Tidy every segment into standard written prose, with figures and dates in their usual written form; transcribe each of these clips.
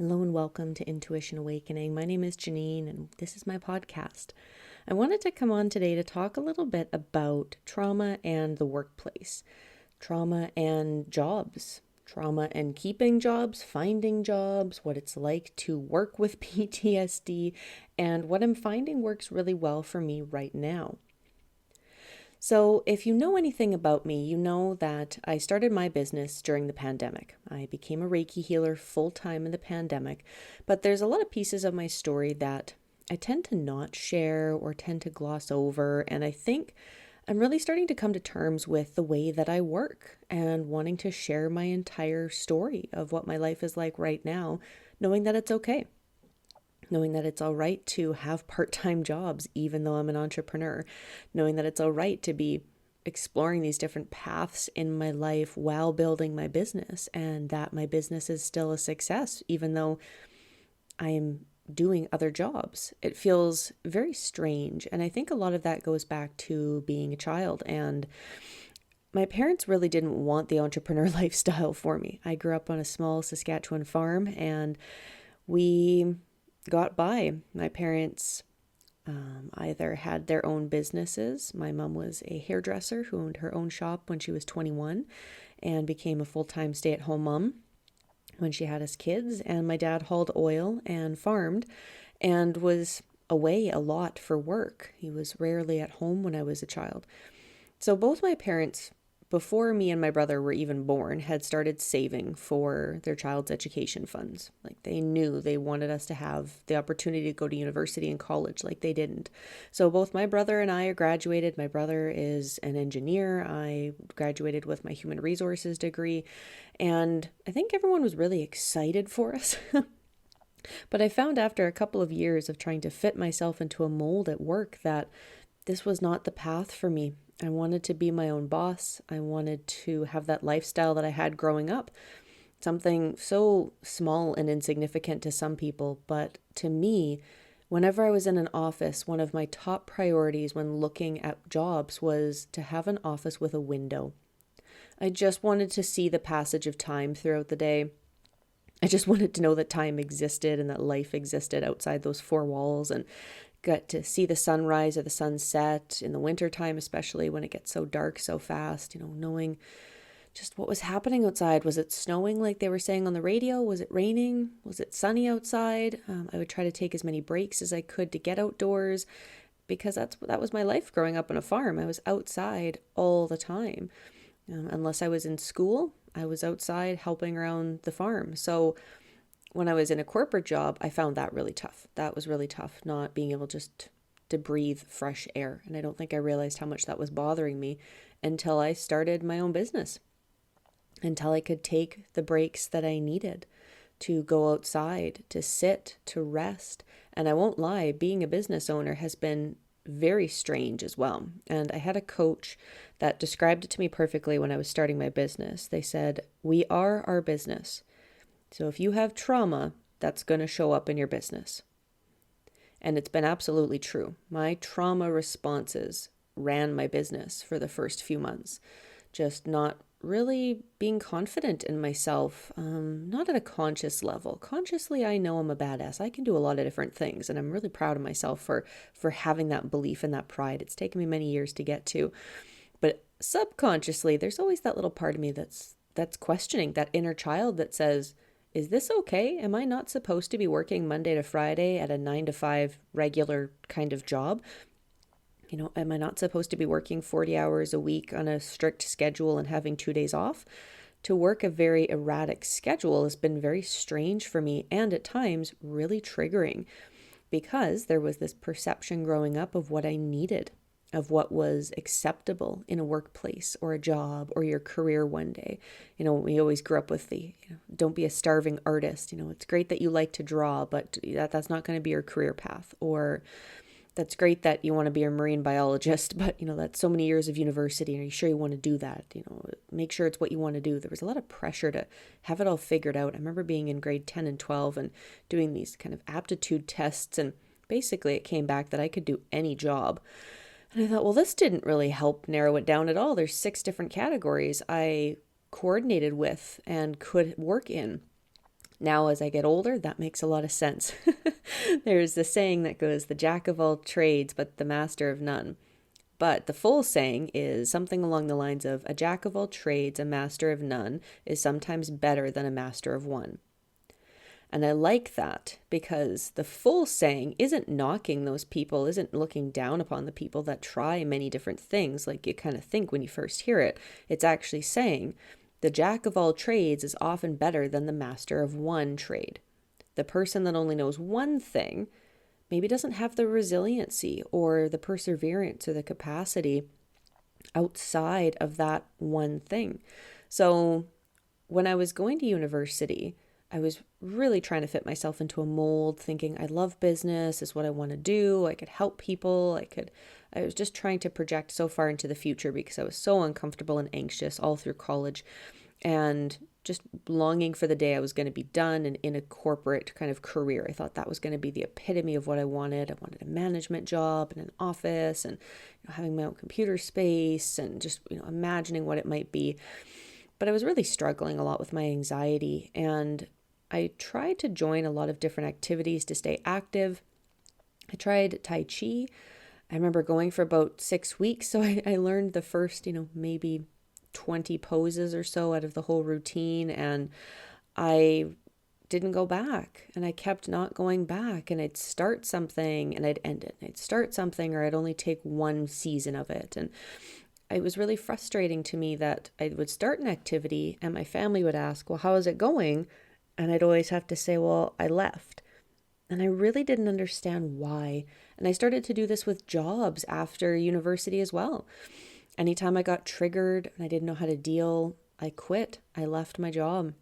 Hello and welcome to Intuition Awakening. My name is Jenine and this is my podcast. I wanted to come on today to talk a little bit about trauma and the workplace, trauma and jobs, trauma and keeping jobs, finding jobs, what it's like to work with PTSD, and what I'm finding works really well for me right now. So, if you know anything about me, you know that I started my business during the pandemic. I became a Reiki healer full time in the pandemic, but there's a lot of pieces of my story that I tend to not share or tend to gloss over. And I think I'm really starting to come to terms with the way that I work and wanting to share my entire story of what my life is like right now, knowing that it's okay, knowing that it's all right to have part-time jobs, even though I'm an entrepreneur, knowing that it's all right to be exploring these different paths in my life while building my business, and that my business is still a success, even though I am doing other jobs. It feels very strange. And I think a lot of that goes back to being a child. And my parents really didn't want the entrepreneur lifestyle for me. I grew up on a small Saskatchewan farm and we got by. My parents either had their own businesses. My mom was a hairdresser who owned her own shop when she was 21 and became a full-time stay-at-home mom when she had us kids. And my dad hauled oil and farmed and was away a lot for work. He was rarely at home when I was a child. So both my parents, before me and my brother were even born, had started saving for their child's education funds. Like they knew they wanted us to have the opportunity to go to university and college like they didn't. So both my brother and I graduated. My brother is an engineer. I graduated with my human resources degree. And I think everyone was really excited for us. But I found after a couple of years of trying to fit myself into a mold at work that this was not the path for me. I wanted to be my own boss. I wanted to have that lifestyle that I had growing up. Something so small and insignificant to some people, but to me, whenever I was in an office, one of my top priorities when looking at jobs was to have an office with a window. I just wanted to see the passage of time throughout the day. I just wanted to know that time existed and that life existed outside those four walls, and got to see the sunrise or the sunset in the wintertime, especially when it gets so dark so fast, knowing just what was happening outside. Was it snowing like they were saying on the radio? Was it raining? Was it sunny outside? I would try to take as many breaks as I could to get outdoors because that was my life growing up on a farm. I was outside all the time. Unless I was in school, I was outside helping around the farm. So when I was in a corporate job, I found that really tough. That was really tough, not being able just to breathe fresh air. And I don't think I realized how much that was bothering me until I started my own business, until I could take the breaks that I needed to go outside, to sit, to rest. And I won't lie, being a business owner has been very strange as well. And I had a coach that described it to me perfectly when I was starting my business. They said, "We are our business. So if you have trauma, that's going to show up in your business." And it's been absolutely true. My trauma responses ran my business for the first few months. Just not really being confident in myself, not at a conscious level. Consciously, I know I'm a badass. I can do a lot of different things, and I'm really proud of myself for having that belief and that pride. It's taken me many years to get to. But subconsciously, there's always that little part of me that's questioning, that inner child that says, is this okay? Am I not supposed to be working Monday to Friday at a 9 to 5 regular kind of job? Am I not supposed to be working 40 hours a week on a strict schedule and having 2 days off? To work a very erratic schedule has been very strange for me and at times really triggering because there was this perception growing up of what I needed, of what was acceptable in a workplace or a job or your career one day. We always grew up with the, don't be a starving artist. It's great that you like to draw, but that's not going to be your career path. Or that's great that you want to be a marine biologist, but that's so many years of university. Are you sure you want to do that? Make sure it's what you want to do. There was a lot of pressure to have it all figured out. I remember being in grade 10 and 12 and doing these kind of aptitude tests. And basically it came back that I could do any job. And I thought, well, this didn't really help narrow it down at all. There's 6 different categories I coordinated with and could work in. Now, as I get older, that makes a lot of sense. There's the saying that goes, the jack of all trades, but the master of none. But the full saying is something along the lines of, a jack of all trades, a master of none, is sometimes better than a master of one. And I like that because the full saying isn't knocking those people, isn't looking down upon the people that try many different things like you kind of think when you first hear it. It's actually saying the jack of all trades is often better than the master of one trade. The person that only knows one thing maybe doesn't have the resiliency or the perseverance or the capacity outside of that one thing. So when I was going to university, I was really trying to fit myself into a mold, thinking I love business, is what I want to do. I could help people. I was just trying to project so far into the future because I was so uncomfortable and anxious all through college and just longing for the day I was going to be done and in a corporate kind of career. I thought that was going to be the epitome of what I wanted. I wanted a management job in an office and having my own computer space and just imagining what it might be. But I was really struggling a lot with my anxiety, and I tried to join a lot of different activities to stay active. I tried Tai Chi. I remember going for about 6 weeks. So I learned the first, maybe 20 poses or so out of the whole routine. And I didn't go back, and I kept not going back, and I'd start something and I'd end it. I'd start something, or I'd only take one season of it. And it was really frustrating to me that I would start an activity and my family would ask, well, how is it going? And I'd always have to say, well, I left. And I really didn't understand why. And I started to do this with jobs after university as well. Anytime I got triggered and I didn't know how to deal, I quit. I left my job.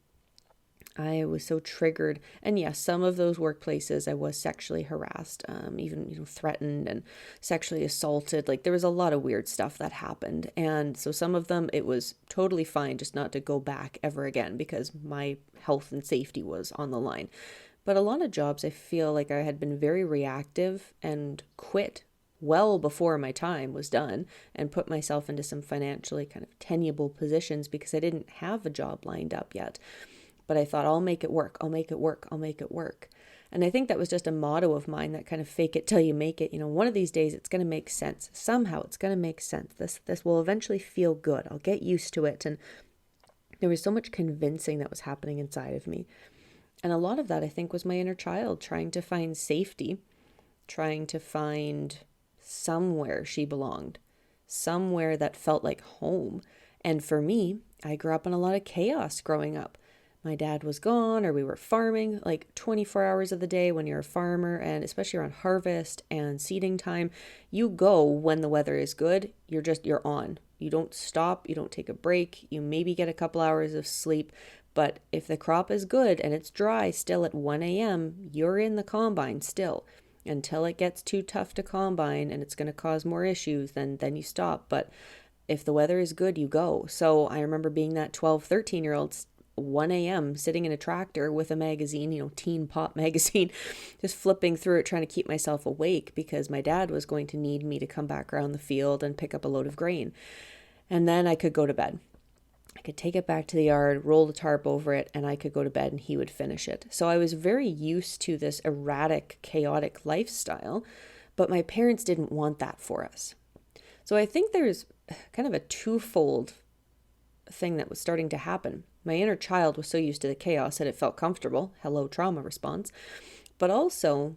I was so triggered. And yes, some of those workplaces I was sexually harassed, even threatened and sexually assaulted. Like there was a lot of weird stuff that happened. And so some of them, it was totally fine just not to go back ever again because my health and safety was on the line. But a lot of jobs, I feel like I had been very reactive and quit well before my time was done and put myself into some financially kind of tenable positions because I didn't have a job lined up yet. But I thought, I'll make it work. I'll make it work. I'll make it work. And I think that was just a motto of mine, that kind of fake it till you make it. One of these days it's going to make sense. Somehow it's going to make sense. This will eventually feel good. I'll get used to it. And there was so much convincing that was happening inside of me. And a lot of that, I think, was my inner child trying to find safety, trying to find somewhere she belonged, somewhere that felt like home. And for me, I grew up in a lot of chaos growing up. My dad was gone, or we were farming like 24 hours of the day when you're a farmer, and especially around harvest and seeding time, you go when the weather is good. You're on. You don't stop. You don't take a break. You maybe get a couple hours of sleep. But if the crop is good and it's dry still at 1 a.m., you're in the combine still until it gets too tough to combine and it's going to cause more issues, then you stop. But if the weather is good, you go. So I remember being that 12, 13-year-old 1 a.m. sitting in a tractor with a magazine, Teen Pop magazine, just flipping through it, trying to keep myself awake because my dad was going to need me to come back around the field and pick up a load of grain. And then I could go to bed. I could take it back to the yard, roll the tarp over it, and I could go to bed and he would finish it. So I was very used to this erratic, chaotic lifestyle, but my parents didn't want that for us. So I think there's kind of a twofold thing that was starting to happen. My inner child was so used to the chaos that it felt comfortable. Hello, trauma response. But also,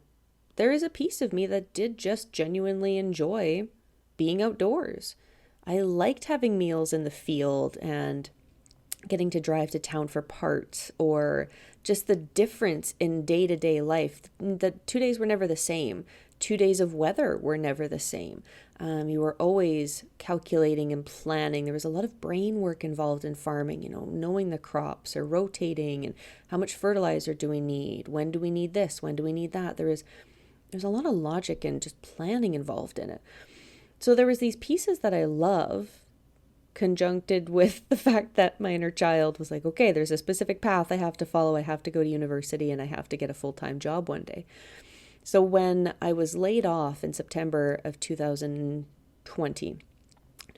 there is a piece of me that did just genuinely enjoy being outdoors. I liked having meals in the field and getting to drive to town for parts, or just the difference in day-to-day life. The 2 days were never the same. 2 days of weather were never the same. You were always calculating and planning. There was a lot of brain work involved in farming, knowing the crops or rotating and how much fertilizer do we need? When do we need this? When do we need that? There's a lot of logic and just planning involved in it. So there was these pieces that I love conjuncted with the fact that my inner child was like, okay, there's a specific path I have to follow. I have to go to university and I have to get a full-time job one day. So when I was laid off in September of 2020,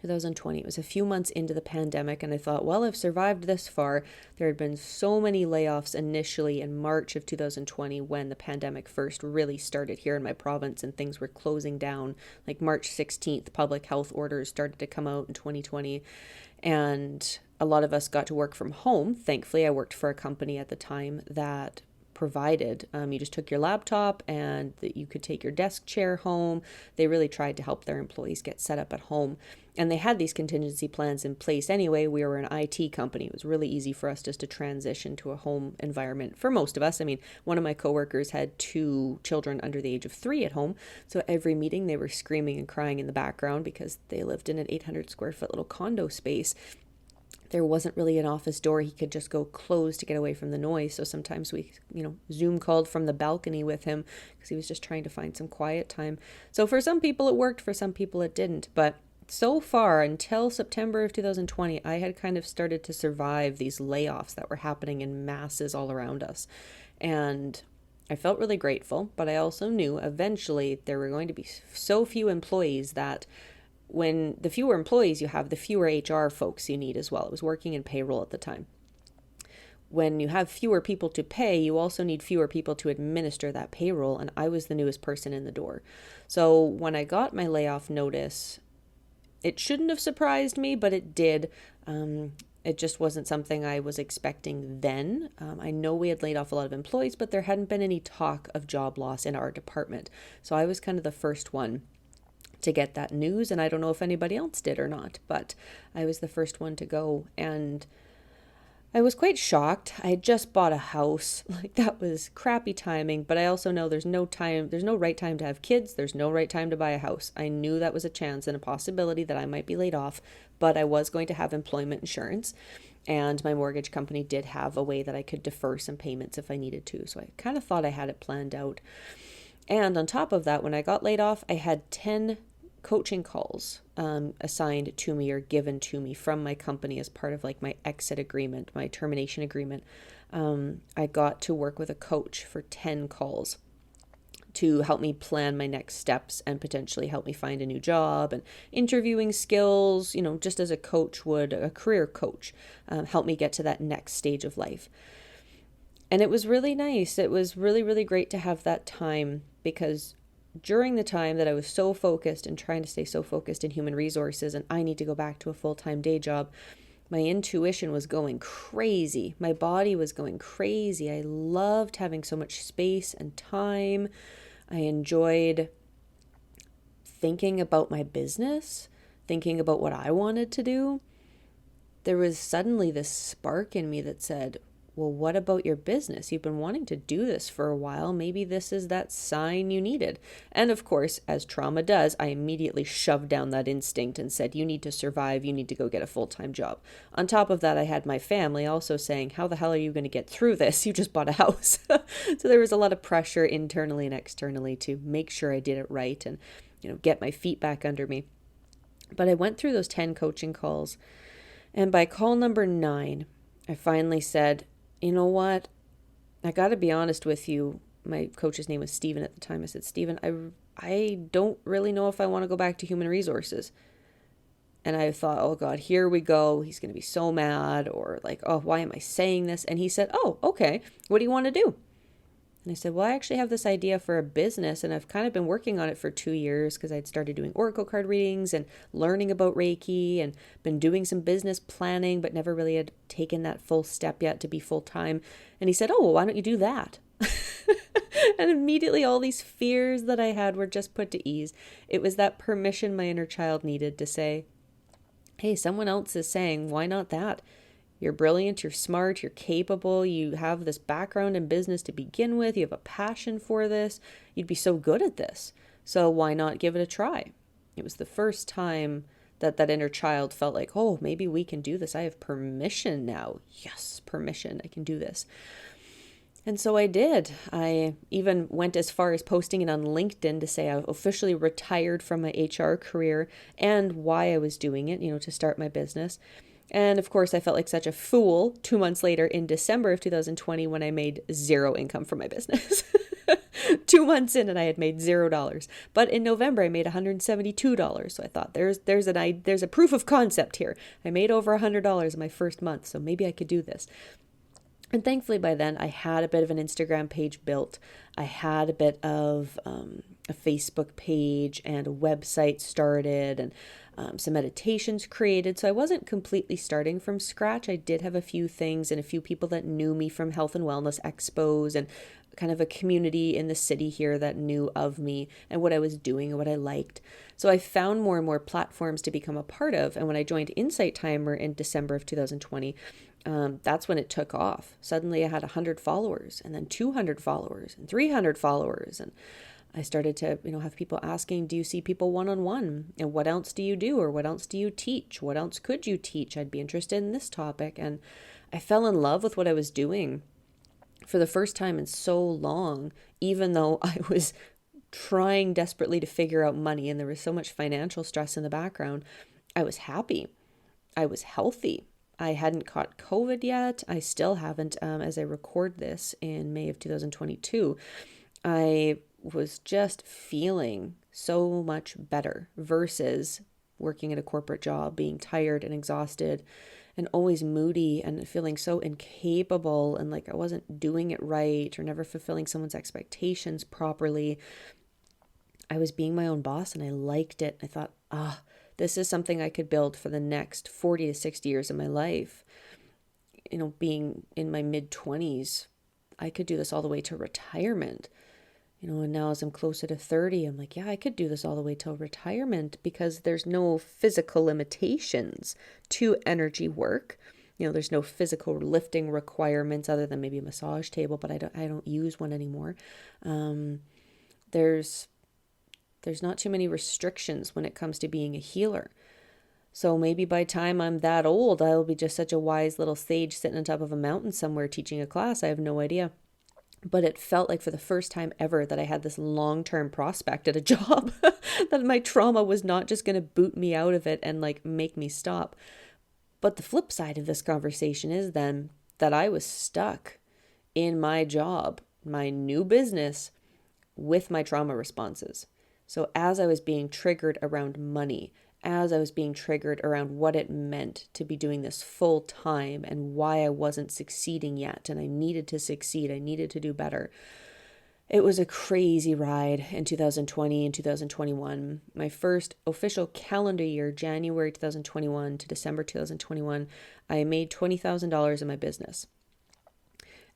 2020. It was a few months into the pandemic, and I thought, well, I've survived this far. There had been so many layoffs initially in March of 2020 when the pandemic first really started here in my province and things were closing down. Like March 16th, public health orders started to come out in 2020, and a lot of us got to work from home. Thankfully, I worked for a company at the time that provided. You just took your laptop and that you could take your desk chair home. They really tried to help their employees get set up at home. And they had these contingency plans in place anyway. We were an IT company. It was really easy for us just to transition to a home environment for most of us. I mean, one of my coworkers had 2 children under the age of 3 at home. So every meeting they were screaming and crying in the background because they lived in an 800 square foot little condo space. There wasn't really an office door he could just go close to get away from the noise. So sometimes we, Zoom called from the balcony with him because he was just trying to find some quiet time. So for some people it worked, for some people it didn't. But so far, until September of 2020, I had kind of started to survive these layoffs that were happening in masses all around us. And I felt really grateful, but I also knew eventually there were going to be so few employees that when the fewer employees you have, the fewer HR folks you need as well. I was working in payroll at the time. When you have fewer people to pay, you also need fewer people to administer that payroll, and I was the newest person in the door. So when I got my layoff notice, it shouldn't have surprised me, but it did. It just wasn't something I was expecting then. I know we had laid off a lot of employees, but there hadn't been any talk of job loss in our department. So I was kind of the first one to get that news, and I don't know if anybody else did or not, but I was the first one to go, and I was quite shocked. I had just bought a house. Like, that was crappy timing, but I also know there's no right time to have kids. There's no right time to buy a house. I knew that was a chance and a possibility that I might be laid off, but I was going to have employment insurance, and my mortgage company did have a way that I could defer some payments if I needed to. So I kind of thought I had it planned out. And on top of that, when I got laid off, I had 10 coaching calls assigned to me or given to me from my company as part of like my exit agreement, my termination agreement. I got to work with a coach for 10 calls to help me plan my next steps and potentially help me find a new job, and interviewing skills, just as a coach would, a career coach, help me get to that next stage of life. And it was really nice. It was really, really great to have that time, because during the time that I was so focused and trying to stay so focused in human resources and I need to go back to a full-time day job, my intuition was going crazy. My body was going crazy. I loved having so much space and time. I enjoyed thinking about my business, thinking about what I wanted to do. There was suddenly this spark in me that said, well, what about your business? You've been wanting to do this for a while. Maybe this is that sign you needed. And of course, as trauma does, I immediately shoved down that instinct and said, you need to survive. You need to go get a full-time job. On top of that, I had my family also saying, how the hell are you going to get through this? You just bought a house. So there was a lot of pressure internally and externally to make sure I did it right and, get my feet back under me. But I went through those 10 coaching calls. And by call number 9, I finally said, you know what? I got to be honest with you. My coach's name was Steven at the time. I said, Steven, I don't really know if I want to go back to human resources. And I thought, oh God, here we go. He's going to be so mad, or like, oh, why am I saying this? And he said, oh, okay. What do you want to do? And I said, well, I actually have this idea for a business, and I've kind of been working on it for 2 years because I'd started doing oracle card readings and learning about Reiki and been doing some business planning, but never really had taken that full step yet to be full-time. And he said, oh, well, why don't you do that? And immediately all these fears that I had were just put to ease. It was that permission my inner child needed to say, hey, someone else is saying, why not that? You're brilliant, you're smart, you're capable, you have this background in business to begin with, you have a passion for this, you'd be so good at this. So why not give it a try? It was the first time that inner child felt like, oh, maybe we can do this. I have permission now. Yes, permission. I can do this. And so I did. I even went as far as posting it on LinkedIn to say I officially retired from my HR career and why I was doing it, to start my business. And of course, I felt like such a fool 2 months later in December of 2020 when I made zero income from my business. 2 months in and I had made $0. But in November I made $172. So I thought there's a proof of concept here. I made over $100 in my first month, so maybe I could do this. And thankfully by then I had a bit of an Instagram page built. I had a bit of a Facebook page and a website started, and some meditations created. So I wasn't completely starting from scratch. I did have a few things and a few people that knew me from health and wellness expos, and kind of a community in the city here that knew of me and what I was doing and what I liked. So I found more and more platforms to become a part of. And when I joined Insight Timer in December of 2020, that's when it took off. Suddenly I had 100 followers, and then 200 followers and 300 followers. And I started to, have people asking, do you see people one-on-one? And what else do you do? Or what else do you teach? What else could you teach? I'd be interested in this topic. And I fell in love with what I was doing for the first time in so long, even though I was trying desperately to figure out money and there was so much financial stress in the background. I was happy. I was healthy. I hadn't caught COVID yet. I still haven't, as I record this in May of 2022. I was just feeling so much better versus working at a corporate job, being tired and exhausted and always moody and feeling so incapable and like I wasn't doing it right or never fulfilling someone's expectations properly. I was being my own boss and I liked it. I thought, this is something I could build for the next 40 to 60 years of my life. Being in my mid-20s, I could do this all the way to retirement. And now as I'm closer to 30, I'm like, yeah, I could do this all the way till retirement because there's no physical limitations to energy work. There's no physical lifting requirements other than maybe a massage table, but I don't use one anymore. There's not too many restrictions when it comes to being a healer. So maybe by the time I'm that old, I'll be just such a wise little sage sitting on top of a mountain somewhere teaching a class. I have no idea. But it felt like for the first time ever that I had this long-term prospect at a job, that my trauma was not just going to boot me out of it and like make me stop. But the flip side of this conversation is then that I was stuck in my job, my new business, with my trauma responses. So as I was being triggered around money, as I was being triggered around what it meant to be doing this full time and why I wasn't succeeding yet, and I needed to succeed, I needed to do better. It was a crazy ride in 2020 and 2021. My first official calendar year, January 2021 to December 2021, I made $20,000 in my business.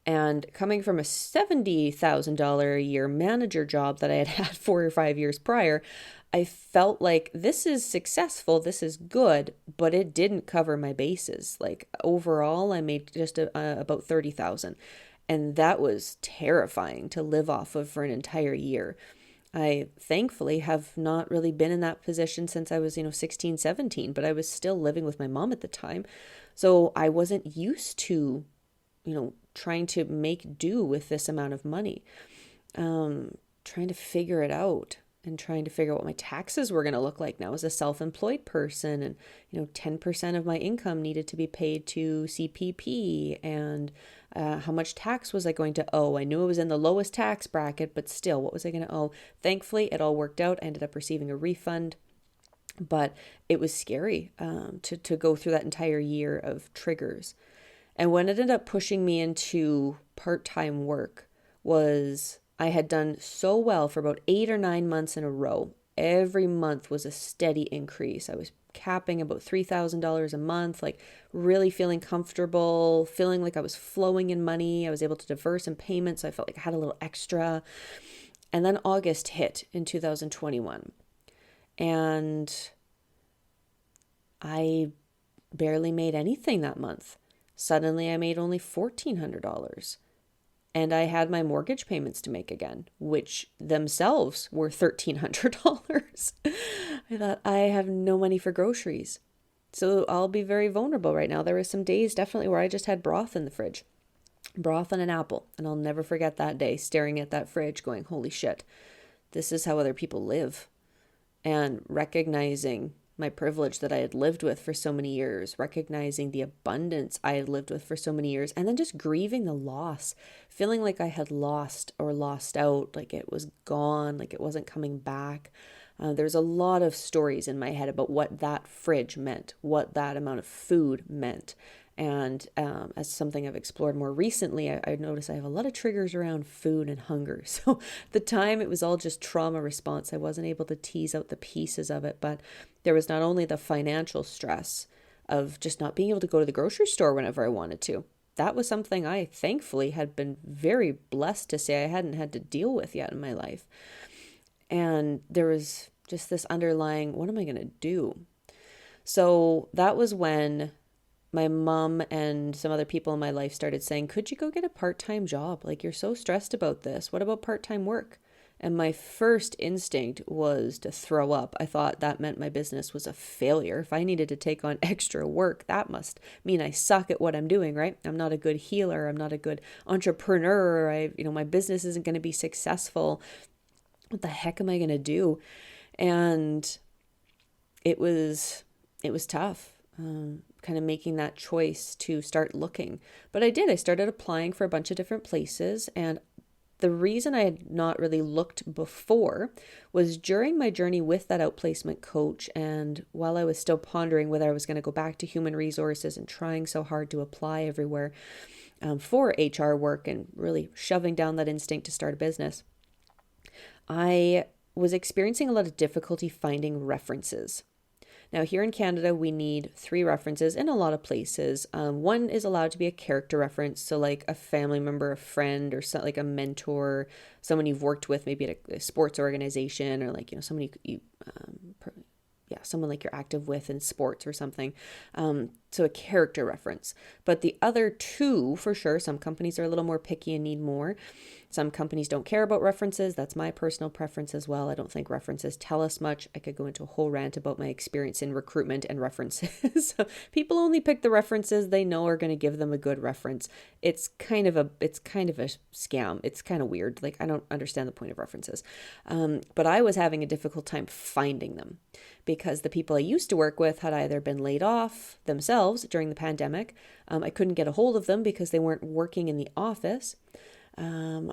And coming from a $70,000 a year manager job that I had had 4 or 5 years prior, I felt like this is successful, this is good, but it didn't cover my bases. Like overall, I made just about $30,000. And that was terrifying to live off of for an entire year. I thankfully have not really been in that position since I was, 16, 17, but I was still living with my mom at the time. So I wasn't used to, trying to make do with this amount of money, trying to figure it out and trying to figure out what my taxes were going to look like now as a self-employed person. And, 10% of my income needed to be paid to CPP, and how much tax was I going to owe? I knew it was in the lowest tax bracket, but still, what was I going to owe? Thankfully, it all worked out. I ended up receiving a refund, but it was scary to go through that entire year of triggers. And what ended up pushing me into part-time work was I had done so well for about 8 or 9 months in a row. Every month was a steady increase. I was capping about $3,000 a month, like really feeling comfortable, feeling like I was flowing in money. I was able to defer some payments, so I felt like I had a little extra. And then August hit in 2021. And I barely made anything that month. Suddenly I made only $1,400. And I had my mortgage payments to make again, which themselves were $1,300. I thought, I have no money for groceries. So I'll be very vulnerable right now. There were some days definitely where I just had broth in the fridge. Broth and an apple. And I'll never forget that day, staring at that fridge going, holy shit, this is how other people live. And recognizing my privilege that I had lived with for so many years, recognizing the abundance I had lived with for so many years, and then just grieving the loss, feeling like I had lost or lost out, like it was gone, like it wasn't coming back. There's a lot of stories in my head about what that fridge meant, what that amount of food meant. And as something I've explored more recently, I noticed I have a lot of triggers around food and hunger. So the time it was all just trauma response. I wasn't able to tease out the pieces of it, but there was not only the financial stress of just not being able to go to the grocery store whenever I wanted to. That was something I thankfully had been very blessed to say I hadn't had to deal with yet in my life. And there was just this underlying, what am I going to do? So that was when my mom and some other people in my life started saying, could you go get a part-time job? Like, you're so stressed about this. What about part-time work? And my first instinct was to throw up. I thought that meant my business was a failure. If I needed to take on extra work, that must mean I suck at what I'm doing, right? I'm not a good healer. I'm not a good entrepreneur. My business isn't going to be successful. What the heck am I going to do? And it was tough, kind of making that choice to start looking. But I did. I started applying for a bunch of different places. And the reason I had not really looked before was during my journey with that outplacement coach. And while I was still pondering whether I was going to go back to human resources and trying so hard to apply everywhere for HR work and really shoving down that instinct to start a business, I was experiencing a lot of difficulty finding references. Now, here in Canada, we need 3 references in a lot of places. One is allowed to be a character reference, so like a family member, a friend, or like a mentor, someone you've worked with, maybe at a sports organization, or like someone someone like you're active with in sports or something. So a character reference. But the other 2, for sure, some companies are a little more picky and need more. Some companies don't care about references. That's my personal preference as well. I don't think references tell us much. I could go into a whole rant about my experience in recruitment and references. So people only pick the references they know are going to give them a good reference. It's kind of a scam. It's kind of weird. Like, I don't understand the point of references. But I was having a difficult time finding them because the people I used to work with had either been laid off themselves during the pandemic. I couldn't get a hold of them because they weren't working in the office. There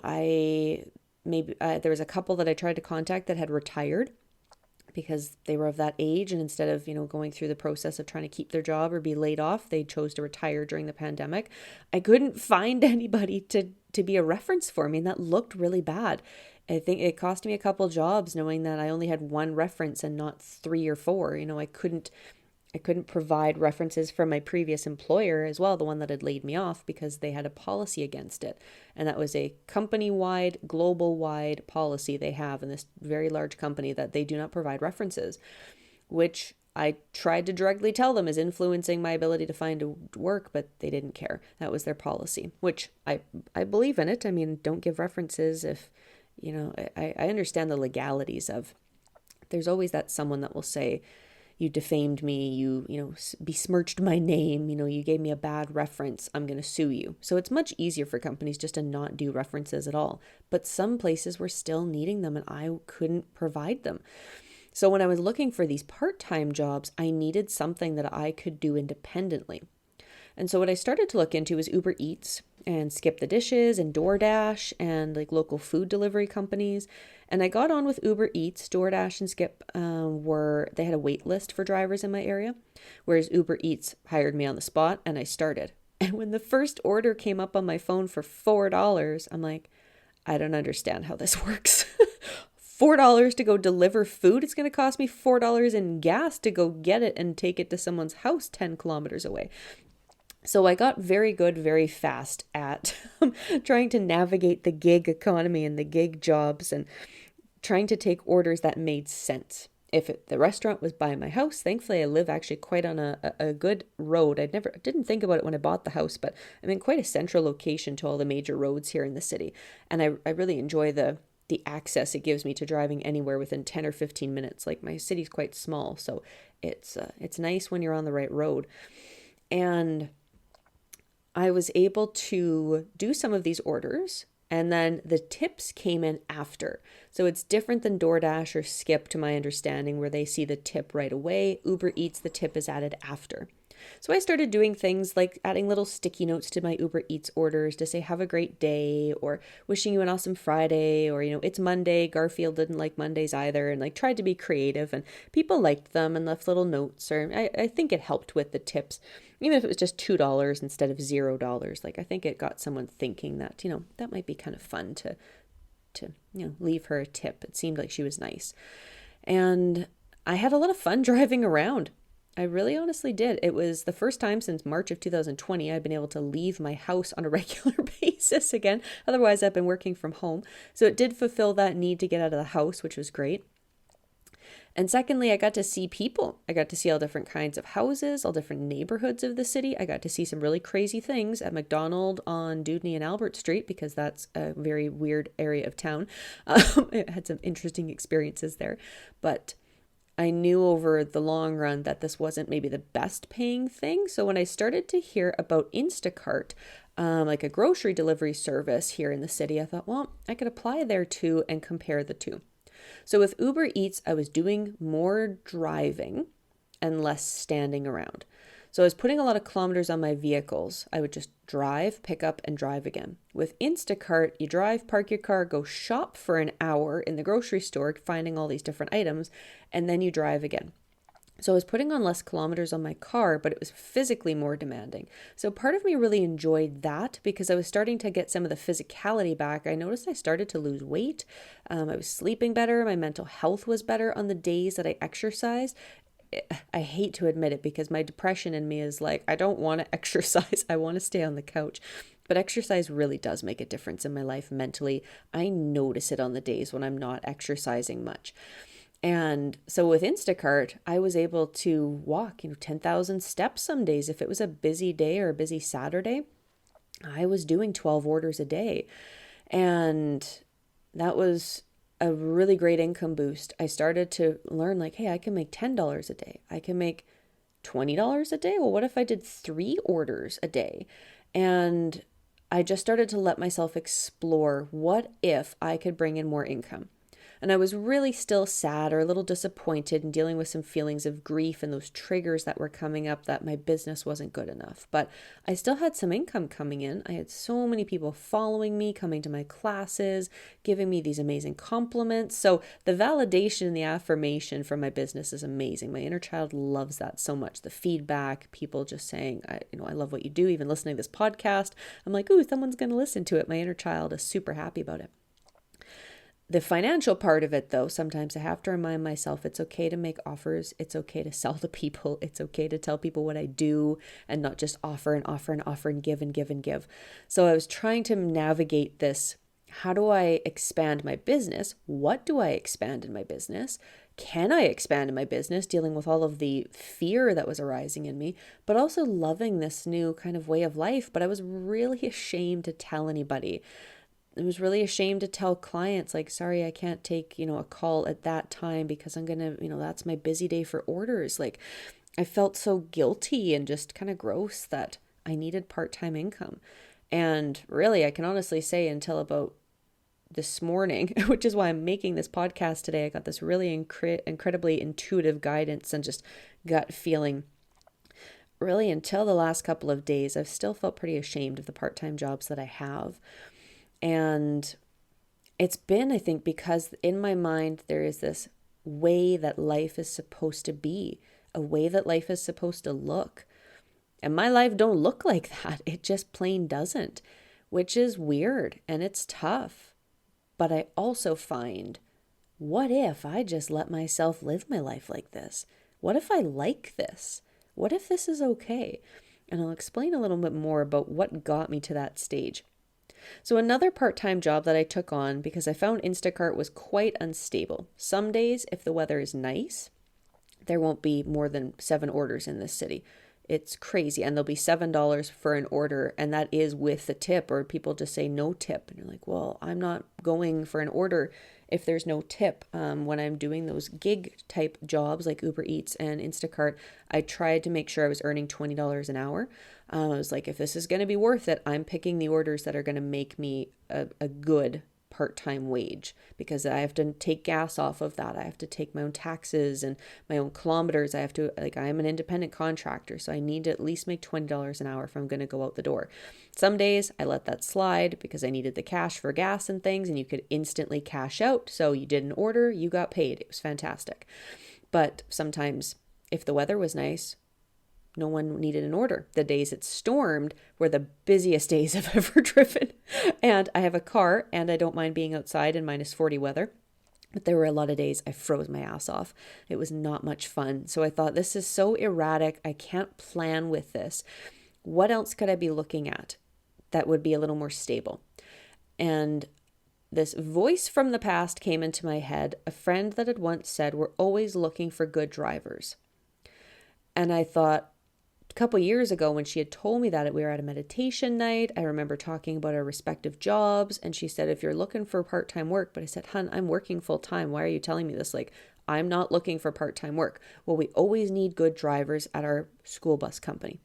was a couple that I tried to contact that had retired because they were of that age, and instead of going through the process of trying to keep their job or be laid off, they chose to retire during the pandemic. I couldn't find anybody to be a reference for me, and that looked really bad. I think it cost me a couple jobs knowing that I only had 1 reference and not 3 or 4. I couldn't provide references from my previous employer as well, the one that had laid me off, because they had a policy against it. And that was a company-wide, global-wide policy they have in this very large company that they do not provide references, which I tried to directly tell them is influencing my ability to find work, but they didn't care. That was their policy, which I believe in it. I mean, don't give references if, I understand the legalities of, there's always that someone that will say, you defamed me, you besmirched my name, you gave me a bad reference, I'm going to sue you. So it's much easier for companies just to not do references at all. But some places were still needing them and I couldn't provide them. So when I was looking for these part-time jobs, I needed something that I could do independently. And so what I started to look into was Uber Eats and Skip the Dishes and DoorDash and like local food delivery companies. And I got on with Uber Eats. DoorDash and Skip they had a wait list for drivers in my area, whereas Uber Eats hired me on the spot and I started. And when the first order came up on my phone for $4, I'm like, I don't understand how this works. $4 to go deliver food. It's going to cost me $4 in gas to go get it and take it to someone's house 10 kilometers away. So I got very good, very fast at trying to navigate the gig economy and the gig jobs and trying to take orders that made sense. If the restaurant was by my house, thankfully I live actually quite on a good road. Didn't think about it when I bought the house, but I'm in quite a central location to all the major roads here in the city. And I really enjoy the access it gives me to driving anywhere within 10 or 15 minutes. Like, my city's quite small, so it's nice when you're on the right road. And I was able to do some of these orders And then the tips came in after. So it's different than DoorDash or Skip, to my understanding, where they see the tip right away. Uber Eats, the tip is added after. So I started doing things like adding little sticky notes to my Uber Eats orders to say, have a great day, or wishing you an awesome Friday, or, it's Monday. Garfield didn't like Mondays either, and like tried to be creative, and people liked them and left little notes. Or I think it helped with the tips, even if it was just $2 instead of $0. Like, I think it got someone thinking that, that might be kind of fun to leave her a tip. It seemed like she was nice. And I had a lot of fun driving around. I really honestly did. It was the first time since March of 2020 I've been able to leave my house on a regular basis again. Otherwise, I've been working from home. So it did fulfill that need to get out of the house, which was great. And secondly, I got to see people. I got to see all different kinds of houses, all different neighborhoods of the city. I got to see some really crazy things at McDonald on Dewdney and Albert Street, because that's a very weird area of town. It had some interesting experiences there. But I knew over the long run that this wasn't maybe the best paying thing. So when I started to hear about Instacart, like a grocery delivery service here in the city, I thought, well, I could apply there too and compare the two. So with Uber Eats, I was doing more driving and less standing around. So I was putting a lot of kilometers on my vehicles. I would just drive, pick up, and drive again. With Instacart, you drive, park your car, go shop for an hour in the grocery store, finding all these different items, and then you drive again. So I was putting on less kilometers on my car, but it was physically more demanding. So part of me really enjoyed that because I was starting to get some of the physicality back. I noticed I started to lose weight. I was sleeping better. My mental health was better on the days that I exercised. I hate to admit it because my depression in me is like, I don't want to exercise. I want to stay on the couch. But exercise really does make a difference in my life mentally. I notice it on the days when I'm not exercising much. And so with Instacart, I was able to walk, 10,000 steps some days. If it was a busy day or a busy Saturday, I was doing 12 orders a day. And that was a really great income boost. I started to learn like, hey, I can make $10 a day. I can make $20 a day. Well, what if I did 3 orders a day? And I just started to let myself explore, what if I could bring in more income? And I was really still sad or a little disappointed and dealing with some feelings of grief and those triggers that were coming up that my business wasn't good enough. But I still had some income coming in. I had so many people following me, coming to my classes, giving me these amazing compliments. So the validation and the affirmation from my business is amazing. My inner child loves that so much. The feedback, people just saying, I love what you do, even listening to this podcast. I'm like, ooh, someone's going to listen to it. My inner child is super happy about it. The financial part of it, though, sometimes I have to remind myself it's okay to make offers. It's okay to sell to people. It's okay to tell people what I do and not just offer and offer and offer and give and give and give. So I was trying to navigate this. How do I expand my business? What do I expand in my business? Can I expand in my business, dealing with all of the fear that was arising in me, but also loving this new kind of way of life? But I was really ashamed to tell anybody. I was really ashamed to tell clients, like, sorry, I can't take, a call at that time because I'm going to, that's my busy day for orders. Like, I felt so guilty and just kind of gross that I needed part-time income. And really, I can honestly say until about this morning, which is why I'm making this podcast today, I got this really incredibly intuitive guidance and just gut feeling. Really, until the last couple of days, I've still felt pretty ashamed of the part-time jobs that I have. And it's been, I think, because in my mind, there is this way that life is supposed to be, a way that life is supposed to look. And my life don't look like that. It just plain doesn't, which is weird and it's tough. But I also find, what if I just let myself live my life like this? What if I like this? What if this is okay? And I'll explain a little bit more about what got me to that stage. So another part-time job that I took on because I found Instacart was quite unstable. Some days, if the weather is nice, there won't be more than 7 orders in this city. It's crazy. And there'll be $7 for an order, and that is with the tip, or people just say no tip. And you're like, well, I'm not going for an order if there's no tip. When I'm doing those gig type jobs like Uber Eats and Instacart, I tried to make sure I was earning $20 an hour. I was like, if this is going to be worth it, I'm picking the orders that are going to make me a good part-time wage, because I have to take gas off of that. I have to take my own taxes and my own kilometers. I have to, like, I am an independent contractor, so I need to at least make $20 an hour if I'm going to go out the door. Some days I let that slide because I needed the cash for gas and things, and you could instantly cash out. So you did an order, you got paid. It was fantastic. But sometimes if the weather was nice, no one needed an order. The days it stormed were the busiest days I've ever driven. And I have a car, and I don't mind being outside in -40 weather. But there were a lot of days I froze my ass off. It was not much fun. So I thought, this is so erratic. I can't plan with this. What else could I be looking at that would be a little more stable? And this voice from the past came into my head. A friend that had once said, we're always looking for good drivers. And I thought, a couple years ago when she had told me that, we were at a meditation night. I remember talking about our respective jobs, and she said, if you're looking for part-time work, but I said, hun, I'm working full-time. Why are you telling me this? Like, I'm not looking for part-time work. Well, we always need good drivers at our school bus company.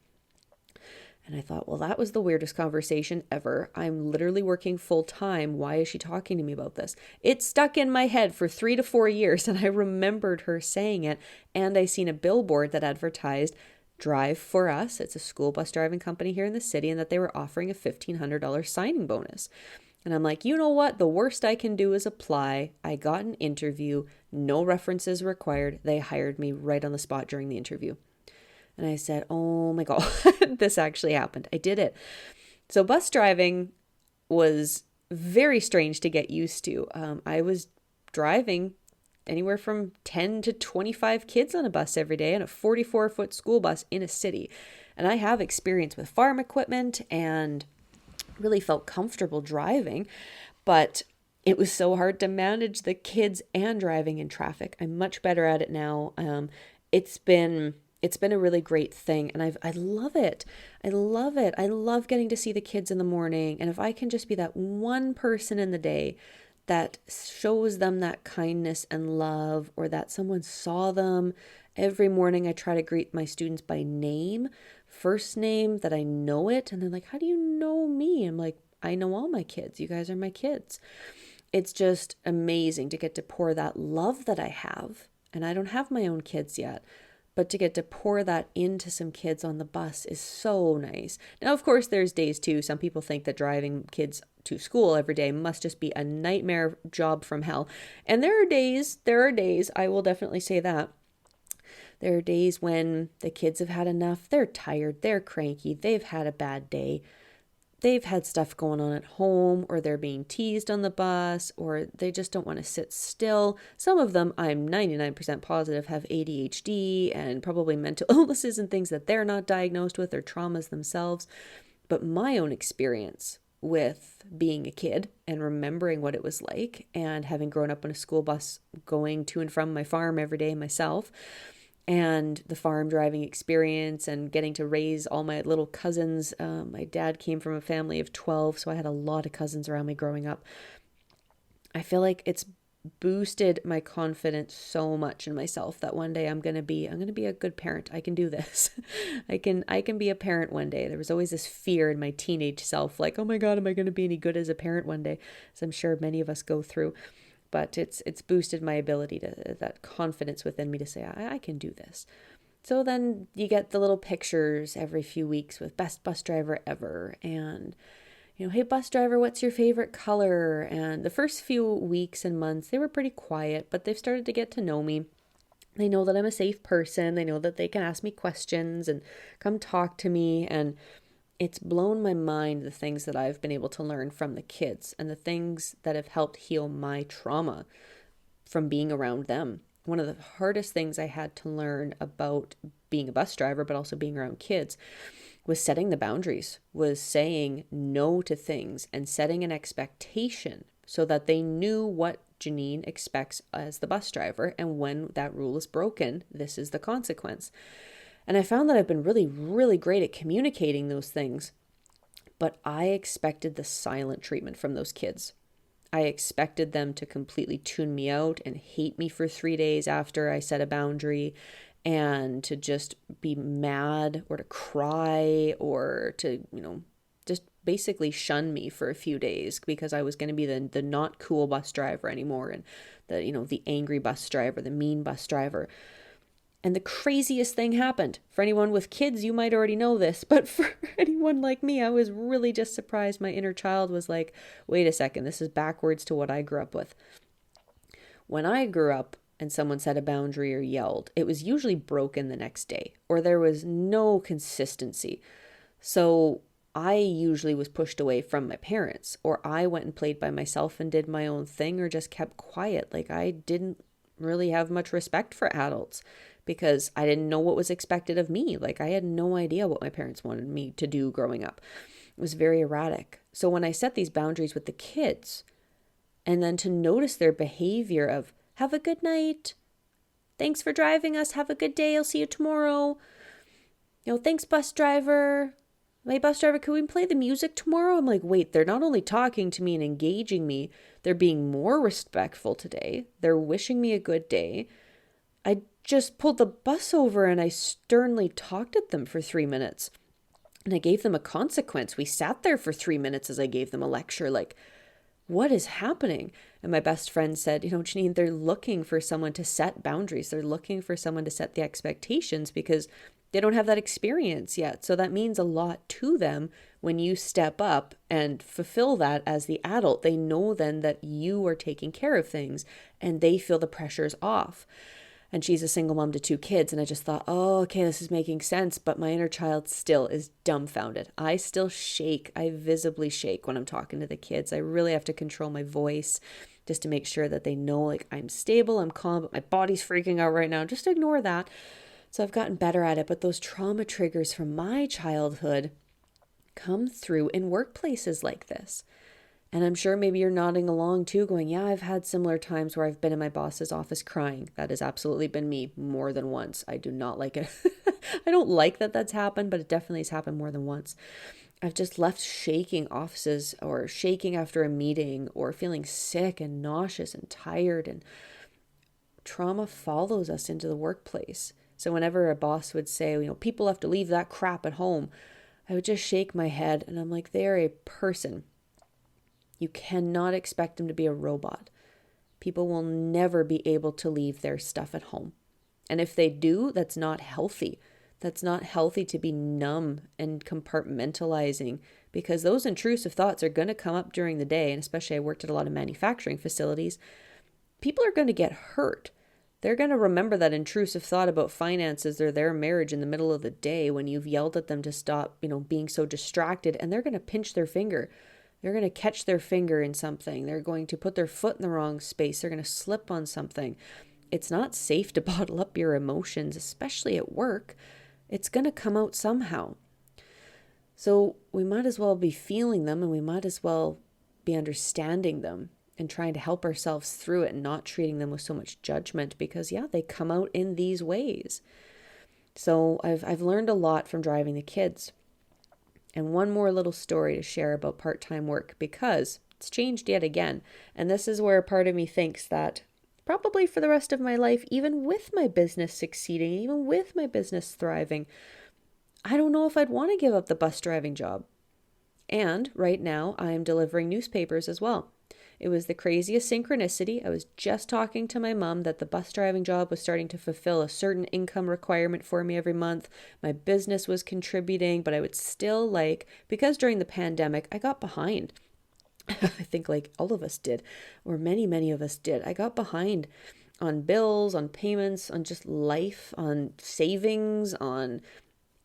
And I thought, well, that was the weirdest conversation ever. I'm literally working full-time. Why is she talking to me about this? It stuck in my head for 3 to 4 years, and I remembered her saying it. And I seen a billboard that advertised Drive for Us. It's a school bus driving company here in the city, and that they were offering a $1,500 signing bonus. And I'm like, you know what? The worst I can do is apply. I got an interview, no references required. They hired me right on the spot during the interview. And I said, oh my God, this actually happened. I did it. So bus driving was very strange to get used to. I was driving anywhere from 10 to 25 kids on a bus every day, on a 44-foot school bus in a city. And I have experience with farm equipment and really felt comfortable driving, but it was so hard to manage the kids and driving in traffic. I'm much better at it now. It's been a really great thing, and I love it. I love it. I love getting to see the kids in the morning, and if I can just be that one person in the day that shows them that kindness and love, or that someone saw them. Every morning I try to greet my students by name, first name, that I know it. And they're like, how do you know me? I'm like, I know all my kids. You guys are my kids. It's just amazing to get to pour that love that I have. And I don't have my own kids yet, but to get to pour that into some kids on the bus is so nice. Now, of course, there's days too. Some people think that driving kids to school every day must just be a nightmare job from hell. And there are days, I will definitely say that. There are days when the kids have had enough. They're tired, they're cranky, they've had a bad day. They've had stuff going on at home, or they're being teased on the bus, or they just don't want to sit still. Some of them, I'm 99% positive, have ADHD and probably mental illnesses and things that they're not diagnosed with, or traumas themselves. But my own experience with being a kid and remembering what it was like, and having grown up on a school bus going to and from my farm every day myself, and the farm driving experience, and getting to raise all my little cousins. My dad came from a family of 12, so I had a lot of cousins around me growing up. I feel like it's boosted my confidence so much in myself that one day I'm going to be a good parent. I can do this. I can be a parent one day. There was always this fear in my teenage self, like, oh my God, am I going to be any good as a parent one day? As I'm sure many of us go through. But it's boosted my ability to, that confidence within me to say, I can do this. So then you get the little pictures every few weeks with best bus driver ever. And, hey, bus driver, what's your favorite color? And the first few weeks and months, they were pretty quiet, but they've started to get to know me. They know that I'm a safe person. They know that they can ask me questions and come talk to me. And it's blown my mind, the things that I've been able to learn from the kids, and the things that have helped heal my trauma from being around them. One of the hardest things I had to learn about being a bus driver, but also being around kids, was setting the boundaries, was saying no to things and setting an expectation so that they knew what Jenine expects as the bus driver. And when that rule is broken, this is the consequence. And I found that I've been really, really great at communicating those things. But I expected the silent treatment from those kids. I expected them to completely tune me out and hate me for 3 days after I set a boundary, and to just be mad or to cry or to, just basically shun me for a few days because I was going to be the not cool bus driver anymore, and the angry bus driver, the mean bus driver. And the craziest thing happened. For anyone with kids, you might already know this, but for anyone like me, I was really just surprised. My inner child was like, wait a second, this is backwards to what I grew up with. When I grew up and someone set a boundary or yelled, it was usually broken the next day, or there was no consistency. So I usually was pushed away from my parents, or I went and played by myself and did my own thing, or just kept quiet. Like, I didn't really have much respect for adults because I didn't know what was expected of me. Like, I had no idea what my parents wanted me to do growing up. It was very erratic. So when I set these boundaries with the kids, and then to notice their behavior of, have a good night, thanks for driving us, have a good day, I'll see you tomorrow, thanks bus driver, my bus driver, can we play the music tomorrow? I'm like, wait, they're not only talking to me and engaging me, they're being more respectful today. They're wishing me a good day. I just pulled the bus over and I sternly talked at them for 3 minutes. And I gave them a consequence. We sat there for 3 minutes as I gave them a lecture. Like, what is happening? And my best friend said, Jenine, they're looking for someone to set boundaries. They're looking for someone to set the expectations because they don't have that experience yet. So that means a lot to them when you step up and fulfill that as the adult. They know then that you are taking care of things and they feel the pressure's off. And she's a single mom to 2 kids. And I just thought, oh, okay, this is making sense. But my inner child still is dumbfounded. I still shake. I visibly shake when I'm talking to the kids. I really have to control my voice just to make sure that they know, like, I'm stable, I'm calm, but my body's freaking out right now. Just ignore that. So I've gotten better at it. But those trauma triggers from my childhood come through in workplaces like this. And I'm sure maybe you're nodding along too, going, yeah, I've had similar times where I've been in my boss's office crying. That has absolutely been me more than once. I do not like it. I don't like that that's happened, but it definitely has happened more than once. I've just left shaking offices, or shaking after a meeting, or feeling sick and nauseous and tired. And trauma follows us into the workplace. So whenever a boss would say, people have to leave that crap at home, I would just shake my head and I'm like, they're a person. You cannot expect them to be a robot. People will never be able to leave their stuff at home. And if they do, that's not healthy. That's not healthy to be numb and compartmentalizing, because those intrusive thoughts are going to come up during the day. And especially I worked at a lot of manufacturing facilities. People are going to get hurt. They're going to remember that intrusive thought about finances or their marriage in the middle of the day when you've yelled at them to stop, being so distracted, and they're going to pinch their finger. They're going to catch their finger in something. They're going to put their foot in the wrong space. They're going to slip on something. It's not safe to bottle up your emotions, especially at work. It's going to come out somehow. So we might as well be feeling them, and we might as well be understanding them and trying to help ourselves through it and not treating them with so much judgment, because they come out in these ways. So I've learned a lot from driving the kids. And one more little story to share about part-time work, because it's changed yet again. And this is where part of me thinks that probably for the rest of my life, even with my business succeeding, even with my business thriving, I don't know if I'd want to give up the bus driving job. And right now I am delivering newspapers as well. It was the craziest synchronicity. I was just talking to my mom that the bus driving job was starting to fulfill a certain income requirement for me every month. My business was contributing, but I would still because during the pandemic, I got behind. I think all of us did, or many, many of us did. I got behind on bills, on payments, on just life, on savings, on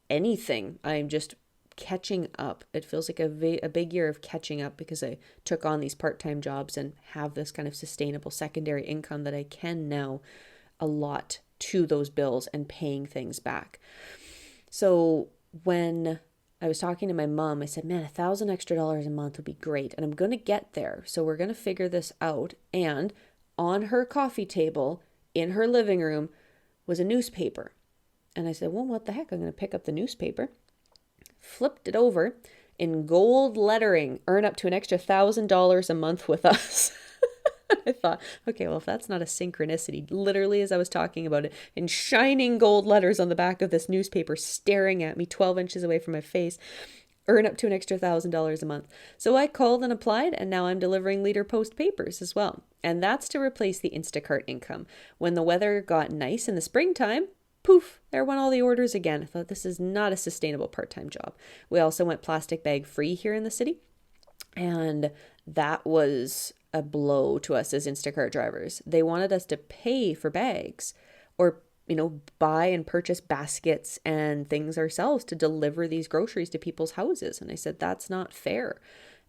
anything. I'm just catching up. It feels like a big year of catching up, because I took on these part-time jobs and have this kind of sustainable secondary income that I can now allot to those bills and paying things back. So when I was talking to my mom, I said, man, $1,000 extra a month would be great. And I'm going to get there. So we're going to figure this out. And on her coffee table in her living room was a newspaper. And I said, well, what the heck? I'm going to pick up the newspaper. Flipped it over in gold lettering, earn up to an extra $1,000 a month with us. I thought, okay, well, if that's not a synchronicity, literally as I was talking about it, in shining gold letters on the back of this newspaper, staring at me 12 inches away from my face, earn up to an extra $1,000 a month. So I called and applied, and now I'm delivering Leader Post papers as well. And that's to replace the Instacart income. When the weather got nice in the springtime, poof, there went all the orders again. I thought, this is not a sustainable part-time job. We also went plastic bag free here in the city, and that was a blow to us as Instacart drivers. They wanted us to pay for bags or, buy and purchase baskets and things ourselves to deliver these groceries to people's houses. And I said, that's not fair.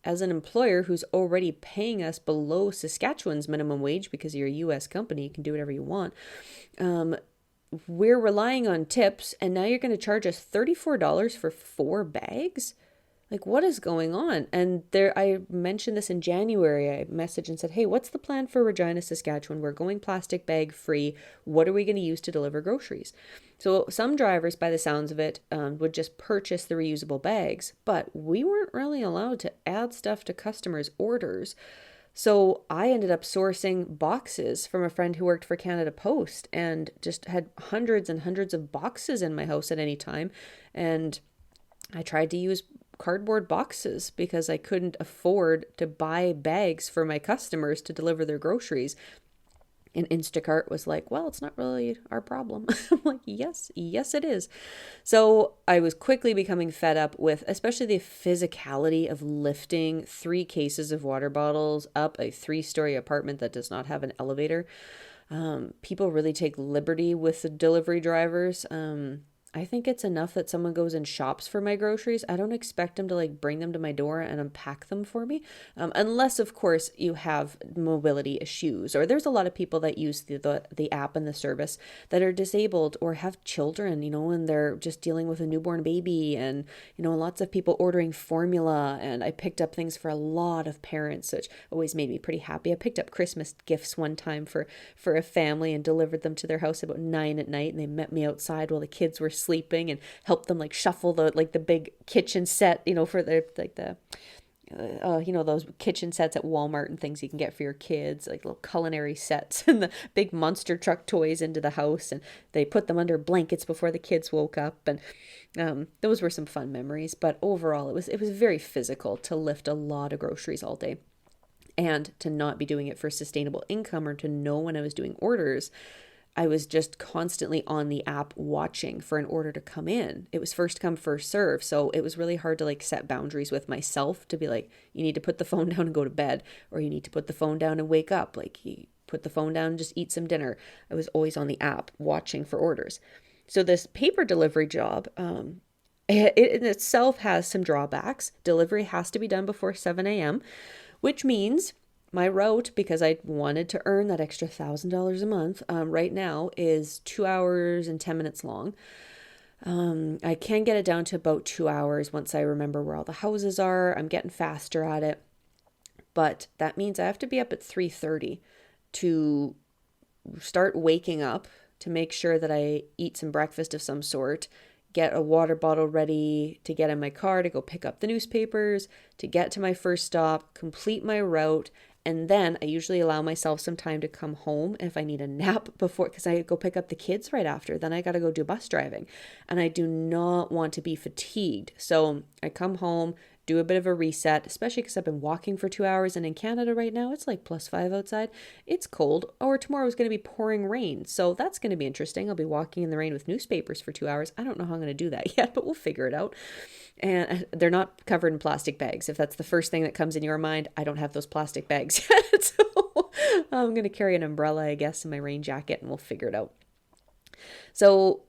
As an employer who's already paying us below Saskatchewan's minimum wage, because you're a US company, you can do whatever you want. We're relying on tips, and now you're going to charge us $34 for 4 bags? Like, what is going on? And I mentioned this in January. I messaged and said, hey, what's the plan for Regina, Saskatchewan? We're going plastic bag free. What are we going to use to deliver groceries? So some drivers, by the sounds of it, would just purchase the reusable bags, but we weren't really allowed to add stuff to customers' orders. So I ended up sourcing boxes from a friend who worked for Canada Post and just had hundreds and hundreds of boxes in my house at any time. And I tried to use cardboard boxes because I couldn't afford to buy bags for my customers to deliver their groceries. And Instacart was like, well, it's not really our problem. I'm like, yes, it is. So I was quickly becoming fed up with especially the physicality of lifting 3 cases of water bottles up a 3-story apartment that does not have an elevator. People really take liberty with the delivery drivers. I think it's enough that someone goes and shops for my groceries. I don't expect them to bring them to my door and unpack them for me. Unless, of course, you have mobility issues, or there's a lot of people that use the app and the service that are disabled or have children, and they're just dealing with a newborn baby, and, lots of people ordering formula. And I picked up things for a lot of parents, which always made me pretty happy. I picked up Christmas gifts one time for a family and delivered them to their house about 9 at night. And they met me outside while the kids were sleeping and helped them shuffle the big kitchen set, for the those kitchen sets at Walmart and things you can get for your kids, like little culinary sets, and the big monster truck toys into the house, and they put them under blankets before the kids woke up. And those were some fun memories. But overall, it was very physical to lift a lot of groceries all day, and to not be doing it for sustainable income, or to know when I was doing orders. I was just constantly on the app watching for an order to come in. It was first come, first serve. So it was really hard to set boundaries with myself to be like, you need to put the phone down and go to bed, or you need to put the phone down and wake up. You put the phone down and just eat some dinner. I was always on the app watching for orders. So this paper delivery job, it in itself has some drawbacks. Delivery has to be done before 7 a.m., which means my route, because I wanted to earn that extra $1,000 a month, right now is 2 hours and 10 minutes long. I can get it down to about 2 hours once I remember where all the houses are. I'm getting faster at it. But that means I have to be up at 3:30 to start waking up, to make sure that I eat some breakfast of some sort, get a water bottle ready to get in my car to go pick up the newspapers, to get to my first stop, complete my route. And then I usually allow myself some time to come home if I need a nap before, because I go pick up the kids right after. Then I got to go do bus driving, and I do not want to be fatigued. So I come home, do a bit of a reset, especially because I've been walking for 2 hours, and in Canada right now, it's +5 outside. It's cold, or tomorrow is going to be pouring rain. So that's going to be interesting. I'll be walking in the rain with newspapers for 2 hours. I don't know how I'm going to do that yet, but we'll figure it out. And they're not covered in plastic bags. If that's the first thing that comes in your mind, I don't have those plastic bags yet. So I'm going to carry an umbrella, I guess, in my rain jacket, and we'll figure it out. So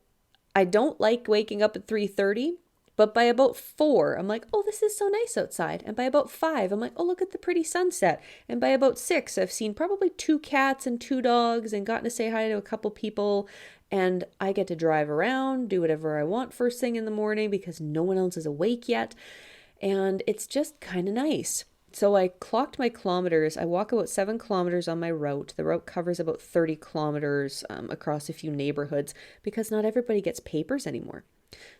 I don't like waking up at 3:30. But by about 4, I'm like, oh, this is so nice outside. And by about 5, I'm like, oh, look at the pretty sunset. And by about 6, I've seen probably 2 cats and 2 dogs and gotten to say hi to a couple people. And I get to drive around, do whatever I want first thing in the morning because no one else is awake yet. And it's just kind of nice. So I clocked my kilometers. I walk about 7 kilometers on my route. The route covers about 30 kilometers across a few neighborhoods because not everybody gets papers anymore.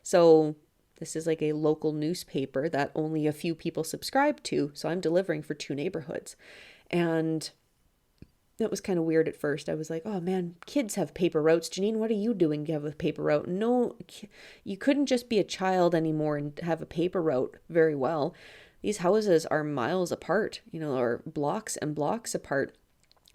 So this is like a local newspaper that only a few people subscribe to. So I'm delivering for 2 neighborhoods. And that was kind of weird at first. I was like, oh man, kids have paper routes. Jenine, what are you doing to have a paper route? No, you couldn't just be a child anymore and have a paper route very well. These houses are miles apart, or blocks and blocks apart.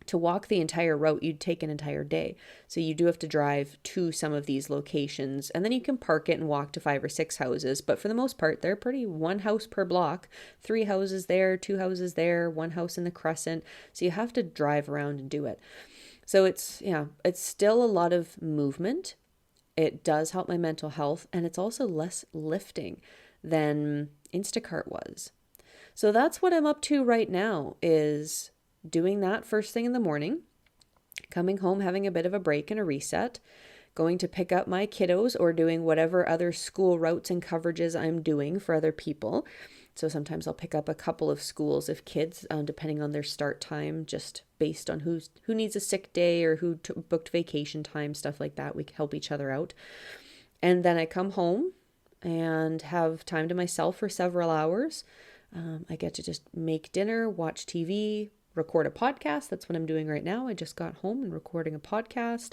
To walk the entire route, you'd take an entire day. So you do have to drive to some of these locations, and then you can park it and walk to 5 or 6 houses. But for the most part, they're pretty 1 house per block, 3 houses there, 2 houses there, 1 house in the crescent. So you have to drive around and do it. So it's still a lot of movement. It does help my mental health, and it's also less lifting than Instacart was. So that's what I'm up to right now, is doing that first thing in the morning, coming home, having a bit of a break and a reset, going to pick up my kiddos or doing whatever other school routes and coverages I'm doing for other people. So sometimes I'll pick up a couple of schools of kids, depending on their start time, just based on who needs a sick day or who booked vacation time, stuff like that. We help each other out. And then I come home and have time to myself for several hours. I get to just make dinner, watch TV, record a podcast. That's what I'm doing right now. I just got home and recording a podcast.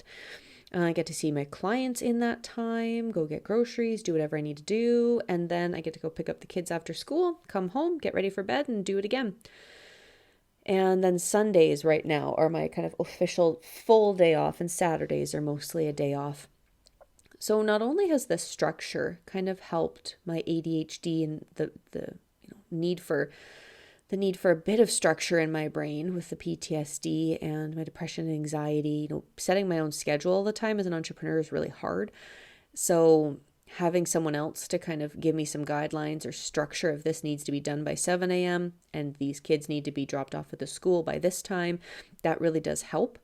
I get to see my clients in that time, go get groceries, do whatever I need to do. And then I get to go pick up the kids after school, come home, get ready for bed, and do it again. And then Sundays right now are my kind of official full day off, and Saturdays are mostly a day off. So not only has this structure kind of helped my ADHD and the need for a bit of structure in my brain with the PTSD and my depression and anxiety, setting my own schedule all the time as an entrepreneur is really hard. So having someone else to kind of give me some guidelines or structure of this needs to be done by 7 a.m. and these kids need to be dropped off at the school by this time, that really does help.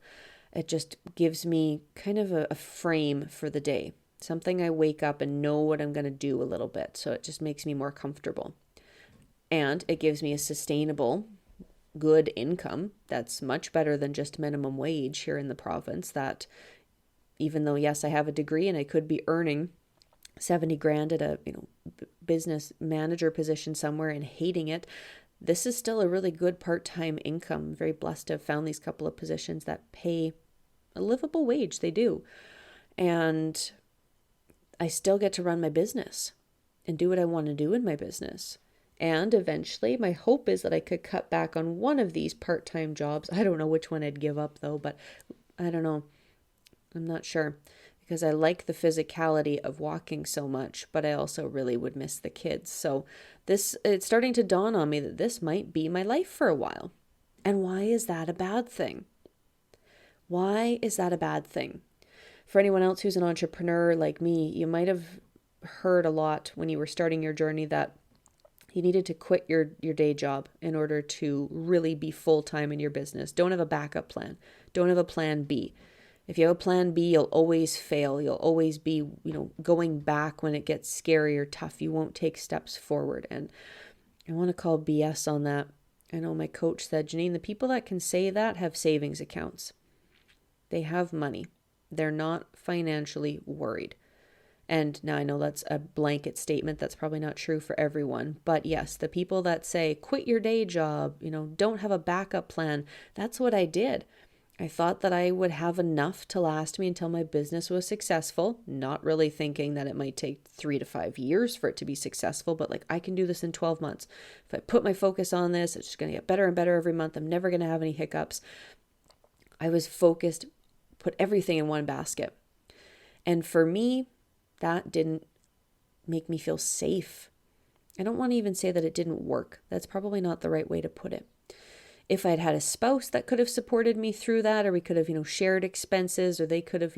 It just gives me kind of a frame for the day, something I wake up and know what I'm going to do a little bit. So it just makes me more comfortable. And it gives me a sustainable, good income that's much better than just minimum wage here in the province. That even though, yes, I have a degree and I could be earning 70 grand at a business manager position somewhere and hating it, this is still a really good part-time income. I'm very blessed to have found these couple of positions that pay a livable wage. They do. And I still get to run my business and do what I want to do in my business. And eventually, my hope is that I could cut back on one of these part-time jobs. I don't know which one I'd give up though, but I don't know. I'm not sure, because I like the physicality of walking so much, but I also really would miss the kids. So it's starting to dawn on me that this might be my life for a while. And why is that a bad thing? Why is that a bad thing? For anyone else who's an entrepreneur like me, you might have heard a lot when you were starting your journey that you needed to quit your day job in order to really be full-time in your business. Don't have a backup plan. Don't have a plan B. If you have a plan B, you'll always fail. You'll always be, going back when it gets scary or tough. You won't take steps forward. And I want to call BS on that. I know my coach said, Jenine, the people that can say that have savings accounts. They have money. They're not financially worried. And now I know that's a blanket statement. That's probably not true for everyone. But yes, the people that say, quit your day job, don't have a backup plan. That's what I did. I thought that I would have enough to last me until my business was successful, not really thinking that it might take 3 to 5 years for it to be successful, but I can do this in 12 months. If I put my focus on this, it's just going to get better and better every month. I'm never going to have any hiccups. I was focused, put everything in one basket. And for me, that didn't make me feel safe. I don't want to even say that it didn't work. That's probably not the right way to put it. If I'd had a spouse that could have supported me through that, or we could have, shared expenses, or they could have,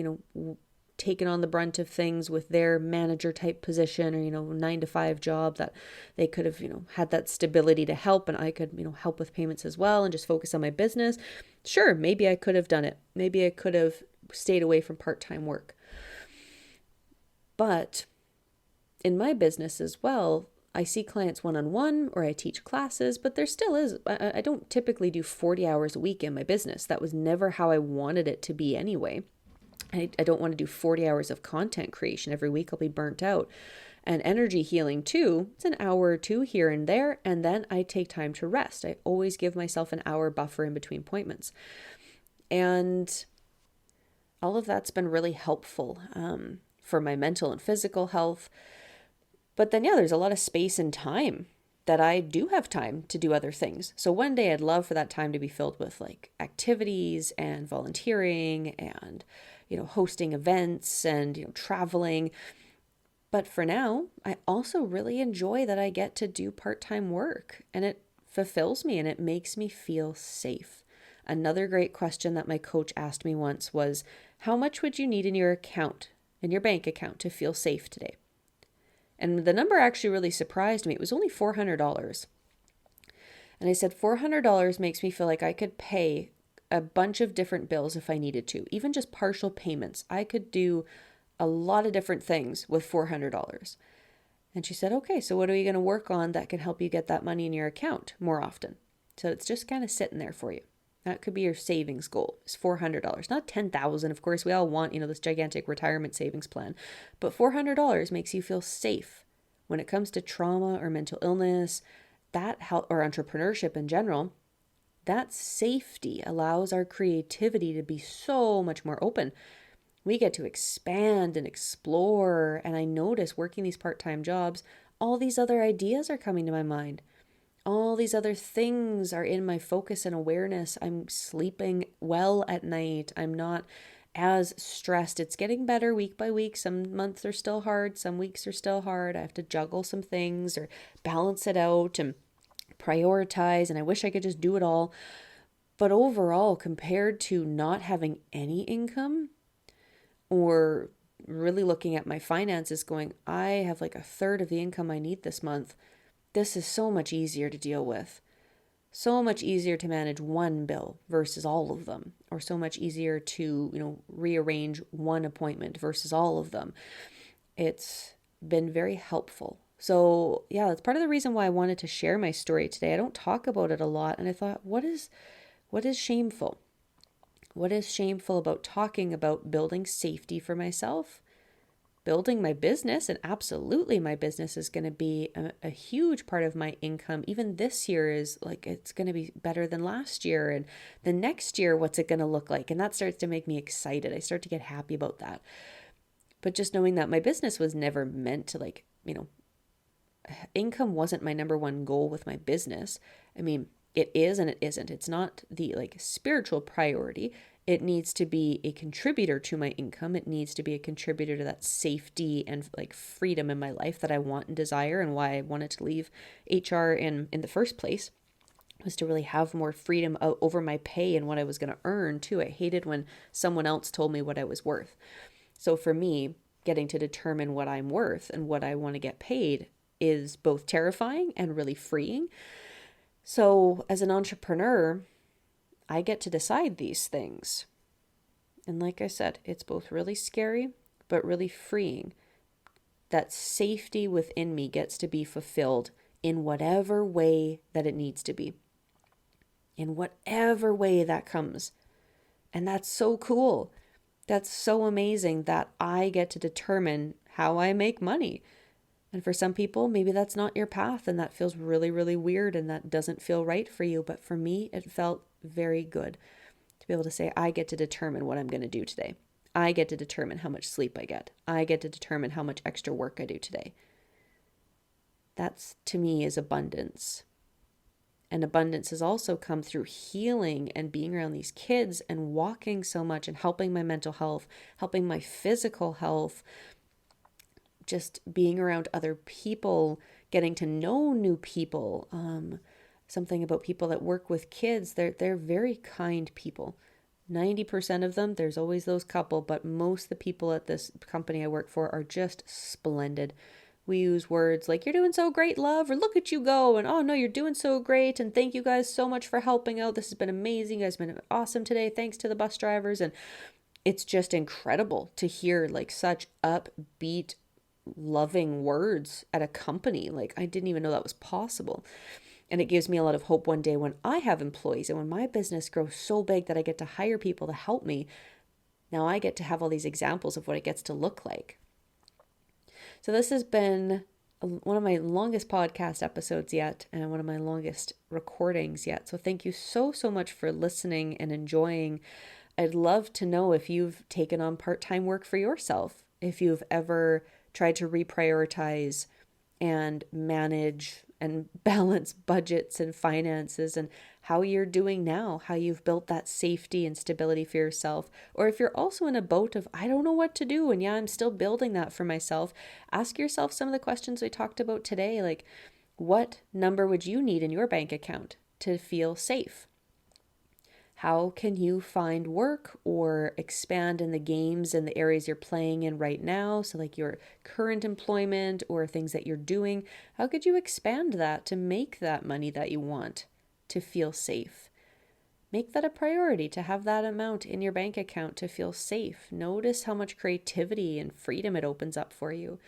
taken on the brunt of things with their manager type position or, 9-to-5 job, that they could have, had that stability to help, and I could, help with payments as well and just focus on my business. Sure, maybe I could have done it. Maybe I could have stayed away from part-time work. But in my business as well, I see clients one-on-one or I teach classes, but there still is, I don't typically do 40 hours a week in my business. That was never how I wanted it to be anyway. I don't want to do 40 hours of content creation every week. I'll be burnt out. And energy healing too, it's an hour or two here and there, and then I take time to rest. I always give myself an hour buffer in between appointments. And all of that's been really helpful for my mental and physical health. But then, there's a lot of space and time that I do have time to do other things. So one day I'd love for that time to be filled with like activities and volunteering and, hosting events and, traveling. But for now, I also really enjoy that I get to do part-time work, and it fulfills me and it makes me feel safe. Another great question that my coach asked me once was, how much would you need in your bank account to feel safe today? And the number actually really surprised me. It was only $400. And I said, $400 makes me feel like I could pay a bunch of different bills if I needed to, even just partial payments. I could do a lot of different things with $400. And she said, okay, so what are you going to work on that can help you get that money in your account more often? So it's just kind of sitting there for you. That could be your savings goal, is $400, not $10,000. Of course, we all want, this gigantic retirement savings plan, but $400 makes you feel safe when it comes to trauma or mental illness, or entrepreneurship in general. That safety allows our creativity to be so much more open. We get to expand and explore. And I notice working these part-time jobs, all these other ideas are coming to my mind. All these other things are in my focus and awareness. I'm sleeping well at night. I'm not as stressed. It's getting better week by week. Some months are still hard. Some weeks are still hard. I have to juggle some things or balance it out and prioritize. And I wish I could just do it all. But overall, compared to not having any income, or really looking at my finances going, I have like a third of the income I need this month. This is so much easier to deal with. So much easier to manage one bill versus all of them. Or so much easier to, rearrange one appointment versus all of them. It's been very helpful. So that's part of the reason why I wanted to share my story today. I don't talk about it a lot. And I thought, what is shameful? What is shameful about talking about building safety for myself, building my business? And absolutely my business is going to be a huge part of my income. Even this year is like, it's going to be better than last year. And the next year, what's it going to look like? And that starts to make me excited. I start to get happy about that. But just knowing that my business was never meant to income wasn't my number one goal with my business. I mean, it is and it isn't. It's not the spiritual priority. It needs to be a contributor to my income. It needs to be a contributor to that safety and freedom in my life that I want and desire, and why I wanted to leave HR in the first place was to really have more freedom over my pay and what I was going to earn too. I hated when someone else told me what I was worth. So for me, getting to determine what I'm worth and what I want to get paid is both terrifying and really freeing. So as an entrepreneur, I get to decide these things. And like I said, it's both really scary, but really freeing. That safety within me gets to be fulfilled in whatever way that it needs to be. In whatever way that comes. And that's so cool. That's so amazing that I get to determine how I make money. And for some people, maybe that's not your path and that feels really, really weird and that doesn't feel right for you. But for me, it felt very good to be able to say, I get to determine what I'm going to do today. I get to determine how much sleep I get. I get to determine how much extra work I do today. That's, to me, is abundance. And abundance has also come through healing and being around these kids and walking so much and helping my mental health, helping my physical health, just being around other people, getting to know new people. Something about people that work with kids, they're very kind people. 90% of them, there's always those couple, but most of the people at this company I work for are just splendid. We use words like, you're doing so great, love, or look at you go, and oh no, you're doing so great, and thank you guys so much for helping out. This has been amazing. You guys have been awesome today. Thanks to the bus drivers. And it's just incredible to hear such upbeat, loving words at a company. Like, I didn't even know that was possible. And it gives me a lot of hope one day when I have employees and when my business grows so big that I get to hire people to help me. Now I get to have all these examples of what it gets to look like. So this has been one of my longest podcast episodes yet, and one of my longest recordings yet. So thank you so, so much for listening and enjoying. I'd love to know if you've taken on part-time work for yourself, if you've ever tried to reprioritize and manage and balance budgets and finances, and how you're doing now, how you've built that safety and stability for yourself. Or if you're also in a boat of, I don't know what to do, and yeah, I'm still building that for myself, ask yourself some of the questions we talked about today. Like, what number would you need in your bank account to feel safe? How can you find work or expand in the games and the areas you're playing in right now? So like your current employment or things that you're doing, how could you expand that to make that money that you want to feel safe? Make that a priority to have that amount in your bank account to feel safe. Notice how much creativity and freedom it opens up for you.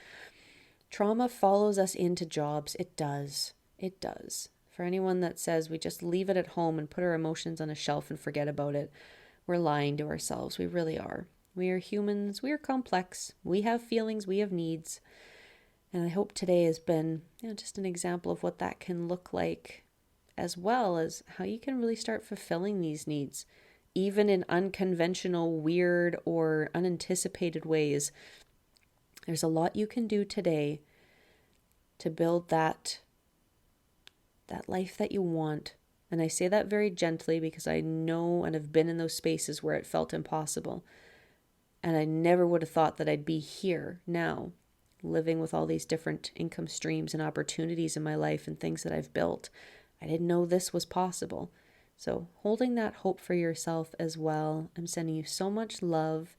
Trauma follows us into jobs. It does. It does. For anyone that says we just leave it at home and put our emotions on a shelf and forget about it, we're lying to ourselves. We really are. We are humans. We are complex. We have feelings. We have needs. And I hope today has been, just an example of what that can look like, as well as how you can really start fulfilling these needs, even in unconventional, weird, or unanticipated ways. There's a lot you can do today to build that life that you want. And I say that very gently because I know and have been in those spaces where it felt impossible. And I never would have thought that I'd be here now, living with all these different income streams and opportunities in my life and things that I've built. I didn't know this was possible. So holding that hope for yourself as well. I'm sending you so much love.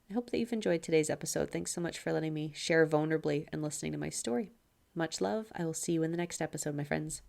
I hope that you've enjoyed today's episode. Thanks so much for letting me share vulnerably and listening to my story. Much love. I will see you in the next episode, my friends.